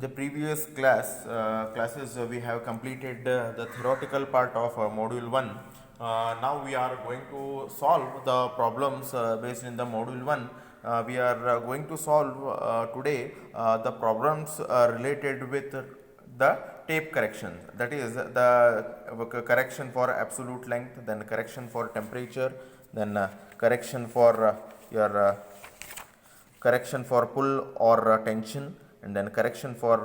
the previous classes we have completed the theoretical part of module 1. Now we are going to solve the problems based in the module 1. We are going to solve today the problems related with the tape correction, that is the correction for absolute length, then correction for temperature, then correction for your correction for pull or tension, and then correction for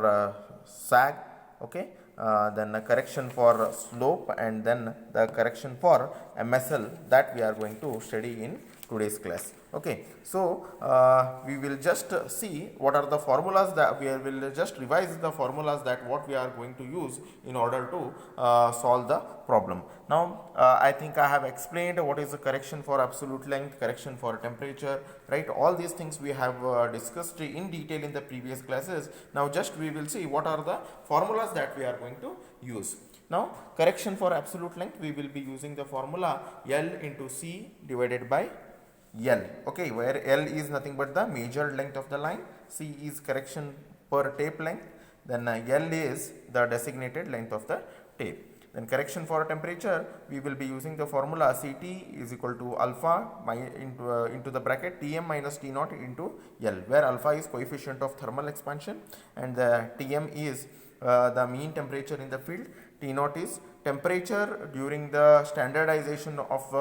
sag, okay, then a correction for slope, and then the correction for MSL that we are going to study in today's class. Okay, so we will just see what are the formulas that we will just revise the formulas that what we are going to use in order to solve the problem. Now I think I have explained what is the correction for absolute length, correction for temperature, right? All these things we have discussed in detail in the previous classes. Now just we will see what are the formulas that we are going to use. Now correction for absolute length, we will be using the formula L into C divided by L, okay, where L is nothing but the measured length of the line, C is correction per tape length, then L is the designated length of the tape. Then correction for temperature, we will be using the formula Ct is equal to alpha into the bracket Tm minus T naught into L, where alpha is coefficient of thermal expansion and the Tm is the mean temperature in the field, T naught is temperature during the standardization of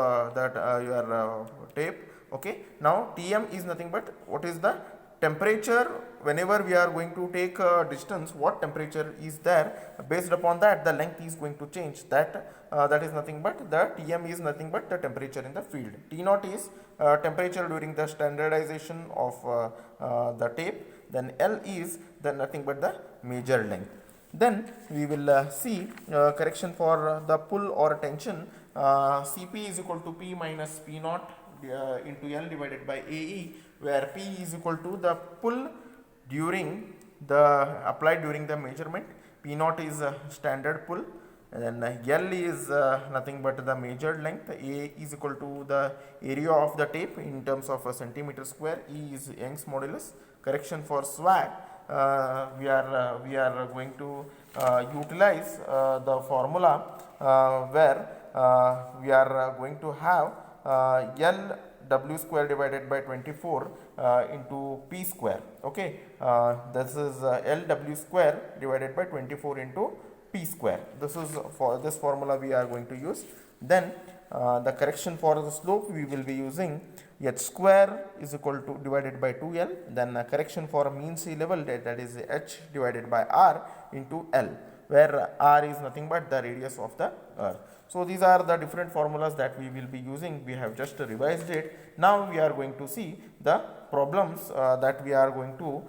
your tape. Okay, now Tm is nothing but what is the temperature whenever we are going to take a distance, what temperature is there, based upon that the length is going to change, that is nothing but the Tm is nothing but the temperature in the field. T naught is temperature during the standardization of the tape, then L is the nothing but the measured length. Then we will see correction for the pull or tension, Cp is equal to P minus P naught into L divided by Ae, where P is equal to the pull during the applied during the measurement, P naught is standard pull, and then L is nothing but the measured length, A is equal to the area of the tape in terms of a centimeter square, E is Young's modulus. Correction for swag, we are going to utilize the formula where we are going to have L W square divided by 24 into P square. Okay, this is L W square divided by 24 into P square. This is for this formula we are going to use. Then the correction for the slope, we will be using H square is equal to divided by 2L. Then correction for mean sea level, that is H divided by R into L, where R is nothing but the radius of the earth. So these are the different formulas that we will be using. We have just revised it. Now we are going to see the problems that we are going to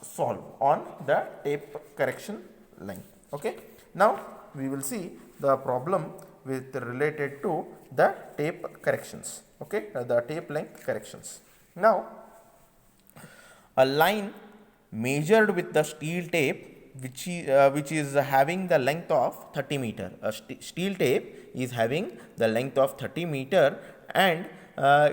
solve on the tape correction length. Okay. Now we will see the problem with related to the tape corrections. Okay, the tape length corrections. Now a line measured with the steel tape which is having the length of 30 meter. A steel tape is having the length of 30 meter and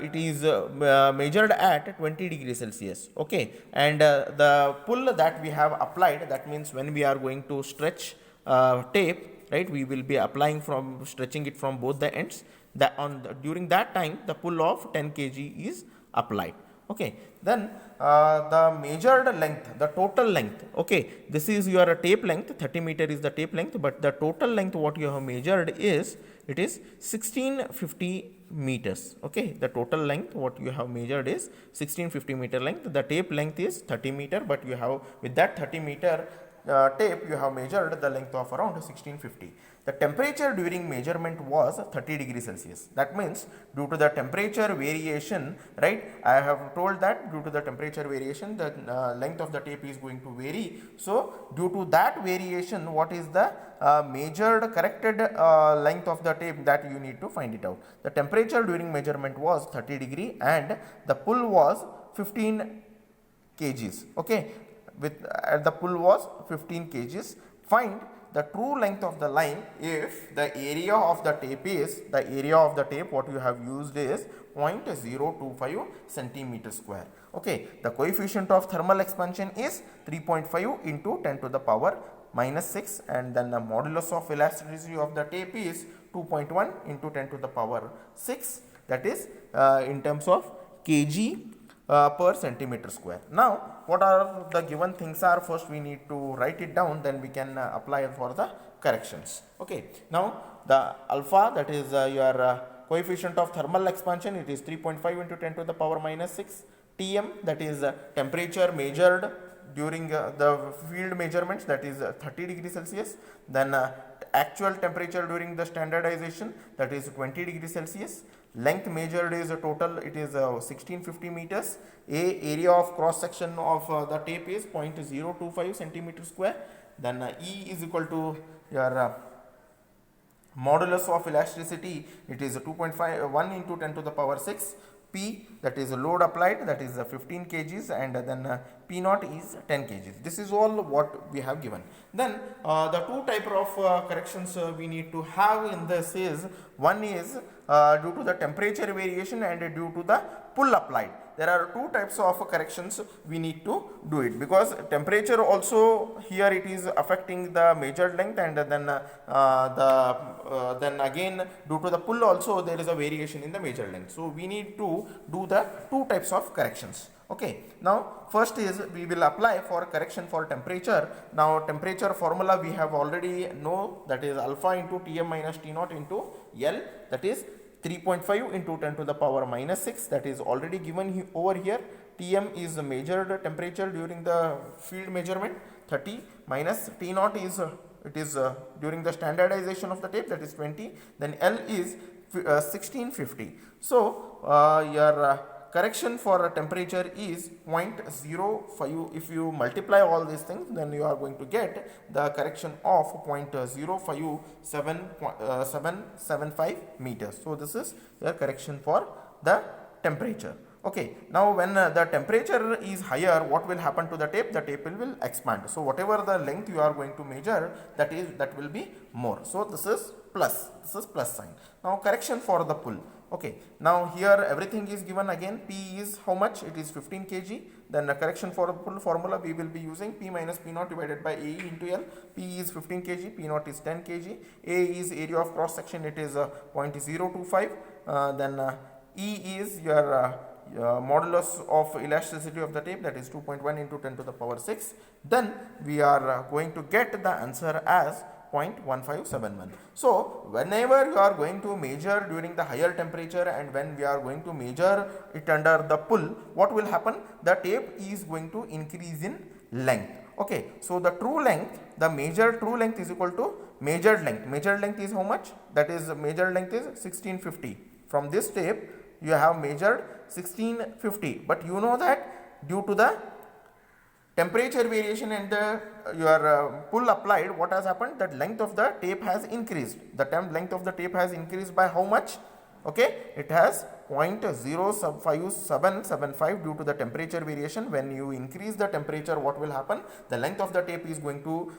it is measured at 20 degrees Celsius. Okay, and the pull that we have applied, that means when we are going to stretch tape, right, we will be applying from stretching it from both the ends. That during that time the pull of 10 kg is applied. Okay, then the measured length, the total length, okay, this is your tape length, 30 meter is the tape length, but the total length what you have measured is, it is 1650 meters. Okay, the total length what you have measured is 1650 meter length. The tape length is 30 meter, but you have with that 30 meter tape you have measured the length of around 1650. The temperature during measurement was 30 degrees Celsius. That means due to the temperature variation, right, I have told that due to the temperature variation the length of the tape is going to vary. So due to that variation, what is the measured corrected length of the tape, that you need to find it out. The temperature during measurement was 30 degree and the pull was 15 kgs. Okay, with the pull was 15 kgs. Find the true length of the line if the area of the tape is, the area of the tape what you have used is 0.025 centimeter square. Okay, the coefficient of thermal expansion is 3.5 into 10 to the power minus 6, and then the modulus of elasticity of the tape is 2.1 into 10 to the power 6, that is in terms of kg per centimeter square. Now, what are the given things are? First we need to write it down, then we can apply for the corrections. Okay, now the alpha, that is your coefficient of thermal expansion, it is 3.5 into 10 to the power minus 6. Tm, that is temperature measured during the field measurements, that is 30 degrees Celsius. Then actual temperature during the standardization, that is 20 degrees Celsius. Length measured is a total, it is 1650 meters. Area of cross section of the tape is 0.025 centimeter square. Then E is equal to your modulus of elasticity, it is 2.1 into 10 to the power 6. P, that is load applied, that is 15 kgs, and then P naught is 10 kgs. This is all what we have given. Then the two type of corrections we need to have in this is, one is due to the temperature variation and due to the pull applied. There are two types of corrections we need to do it, because temperature also here it is affecting the measured length, and then then again due to the pull also there is a variation in the measured length. So we need to do the two types of corrections. Okay, now first is we will apply for correction for temperature. Now temperature formula we have already know, that is alpha into Tm minus T naught into L, that is 3.5 into 10 to the power minus 6, that is already given over here. Tm is the measured temperature during the field measurement, 30, minus T naught is it is during the standardization of the tape, that is 20. Then L is 1650. So your correction for temperature is 0.05. If you multiply all these things, then you are going to get the correction of 0.05775 meters. So this is your correction for the temperature. Okay, now when the temperature is higher, what will happen to the tape? The tape will expand. So whatever the length you are going to measure, that will be more. So this is plus sign. Now correction for the pull. Okay, now here everything is given again. P is how much? It is 15 kg. Then the correction for the pull formula we will be using P minus P naught divided by AE into L. P is 15 kg, P naught is 10 kg. A is area of cross section, it is 0.025. Then E is your modulus of elasticity of the tape, that is 2.1 into 10 to the power 6. Then we are going to get the answer as 0.1571. So whenever you are going to measure during the higher temperature and when we are going to measure it under the pull, what will happen? The tape is going to increase in length. Okay, so the true length, the measured true length is equal to measured length. Measured length is how much? That is measured length is 1650. From this tape you have measured 1650, but you know that due to the temperature variation and the your pull applied, what has happened? That length of the tape has increased. The length of the tape has increased by how much? Okay, it has 0.05775 due to the temperature variation. When you increase the temperature, what will happen? The length of the tape is going to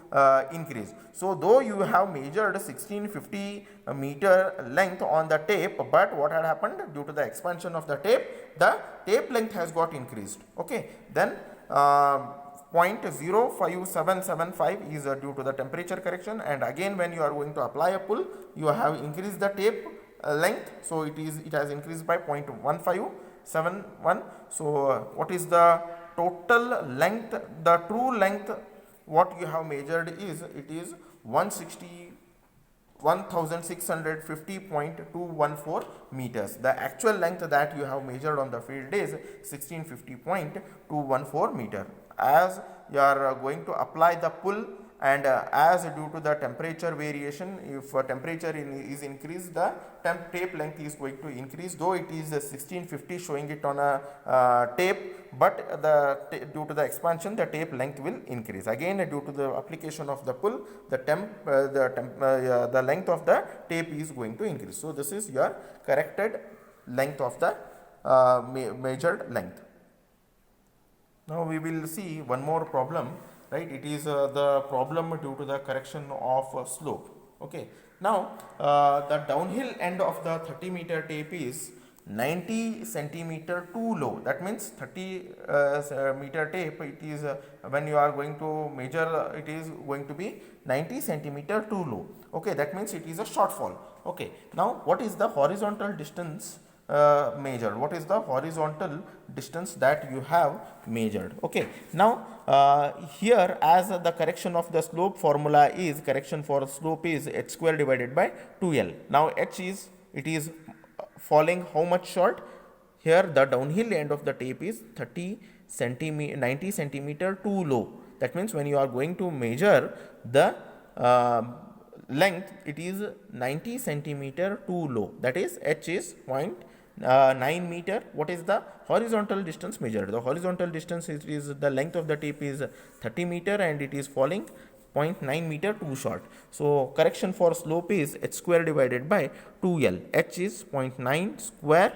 increase. So though you have measured 1650 meter length on the tape, but what had happened? Due to the expansion of the tape length has got increased. Okay, then 0.05775 is due to the temperature correction, and again when you are going to apply a pull, you have increased the tape length, so it has increased by 0.1571. So what is the total length? The true length what you have measured is, it is 1650.214 meters. The actual length that you have measured on the field is 1650.214 meter. As you are going to apply the pull, and as due to the temperature variation, if temperature is increased, the tape length is going to increase, though it is 1650 showing it on a tape, but due to the expansion the tape length will increase. Again due to the application of the pull, the length of the tape is going to increase. So this is your corrected length of the measured length. Now we will see one more problem, right? It is the problem due to the correction of slope. Okay, now the downhill end of the 30 meter tape is 90 centimeter too low. That means 30 meter tape, it is when you are going to measure, it is going to be 90 centimeter too low. Okay, that means it is a shortfall. Okay, now what is the horizontal distance measured? What is the horizontal distance that you have measured? Okay, now here, as the correction of the slope formula is, correction for slope is h square divided by 2l. Now h is, it is falling how much short? Here the downhill end of the tape is 90 centimeter too low. That means when you are going to measure the length, it is 90 centimeter too low. That is h is 0.9 meter. What is the horizontal distance measured? The horizontal distance is the length of the tape is 30 meter and it is falling 0.9 meter too short. So correction for slope is h square divided by 2l. H is 0.9 square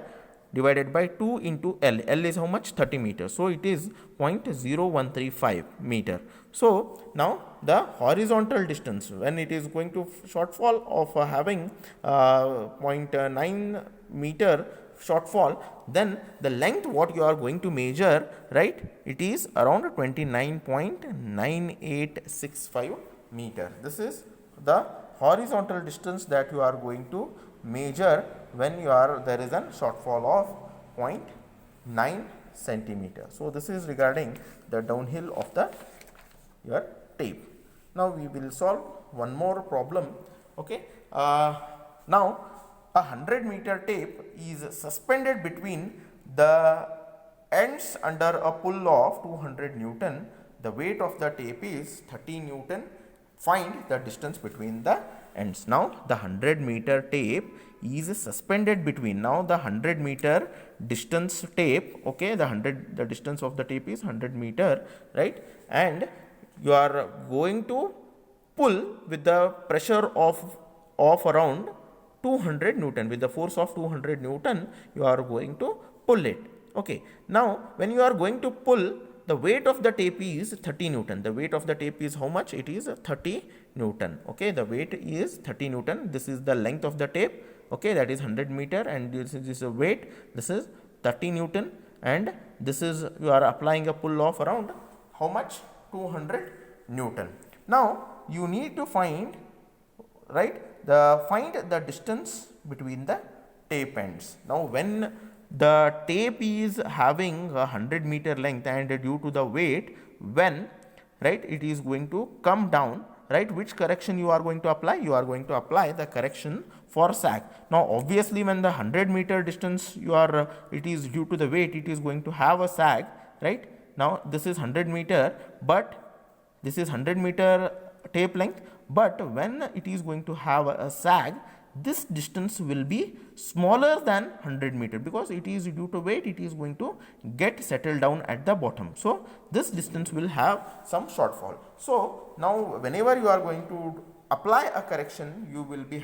divided by 2 into L. L is how much? 30 meters. So it is 0.0135 meter. So now the horizontal distance, when it is going to shortfall of having 0.9 meter shortfall, then the length what you are going to measure, right, it is around 29.9865 meter. This is the horizontal distance that you are going to measure when you are, there is a shortfall of 0.9 centimeter. So this is regarding the downhill of the your tape. Now we will solve one more problem. Okay, now a 100 meter tape is suspended between the ends under a pull of 200 Newton. The weight of the tape is 30 Newton. Find the distance between the ends. Now the 100 meter tape is suspended between, now the 100 meter distance tape, okay, the distance of the tape is 100 meter, right, and you are going to pull with the pressure of around 200 Newton, with the force of 200 Newton, you are going to pull it. Okay. Now, when you are going to pull, the weight of the tape is 30 Newton. The weight of the tape is how much? It is 30 Newton. Okay. The weight is 30 Newton. This is the length of the tape. Okay. That is 100 meter and this is a weight. This is 30 Newton and this is, you are applying a pull of around how much? 200 Newton. Now, you need to find, right, find the distance between the tape ends. Now, when the tape is having a 100 meter length and due to the weight, when, right, it is going to come down, right, which correction you are going to apply? You are going to apply the correction for sag. Now, obviously, when the 100 meter distance you are, it is due to the weight, it is going to have a sag, right. Now, this is 100 meter, but this is 100 meter tape length, but when it is going to have a sag, this distance will be smaller than 100 meter because it is due to weight, it is going to get settled down at the bottom. So, this distance will have some shortfall. So, now whenever you are going to apply a correction, you will be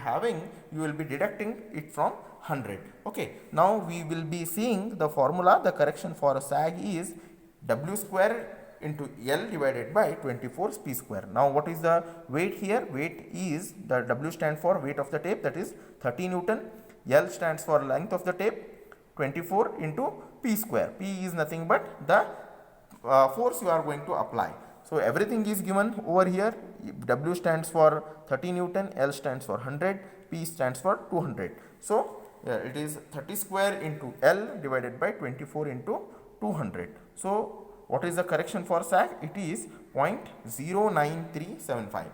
deducting it from 100. Okay. Now, we will be seeing the formula. The correction for a sag is W square into L divided by 24 P square. Now, what is the weight here? Weight is, the W stands for weight of the tape, that is 30 Newton. L stands for length of the tape, 24 into P square. P is nothing but the force you are going to apply. So, everything is given over here. W stands for 30 Newton, L stands for 100, P stands for 200. So, it is 30 square into L divided by 24 into 200. So, what is the correction for sag? It is 0.09375.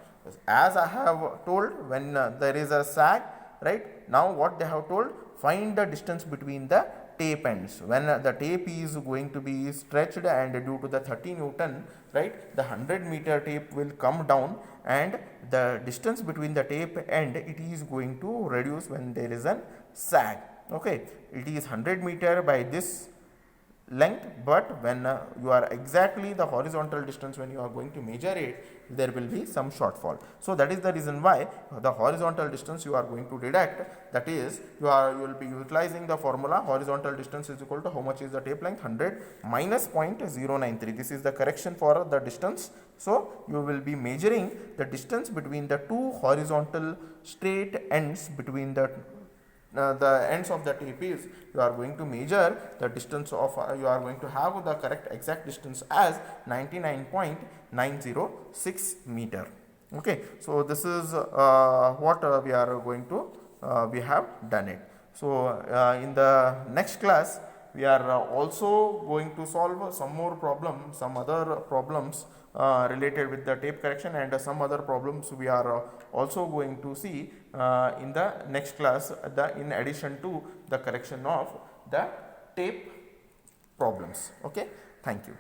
As I have told, when there is a sag, right, now what they have told, find the distance between the tape ends. When the tape is going to be stretched and due to the 30 Newton, right, the 100 meter tape will come down and the distance between the tape end, it is going to reduce when there is a sag. Okay, it is 100 meter by this length, but when you are exactly the horizontal distance, when you are going to measure it, there will be some shortfall. So, that is the reason why the horizontal distance you are going to deduct, that is, you will be utilizing the formula horizontal distance is equal to how much is the tape length, 100 minus 0.093. This is the correction for the distance. So, you will be measuring the distance between the two horizontal straight ends between the the ends of the tape is, you are going to measure the distance of, you are going to have the correct exact distance as 99.906 meter. Okay, so this is what we are going to we have done it. So in the next class we are also going to solve some more problems, some other problems related with the tape correction, and some other problems we are also going to see in the next class, in addition to the correction of the tape problems. Okay, thank you.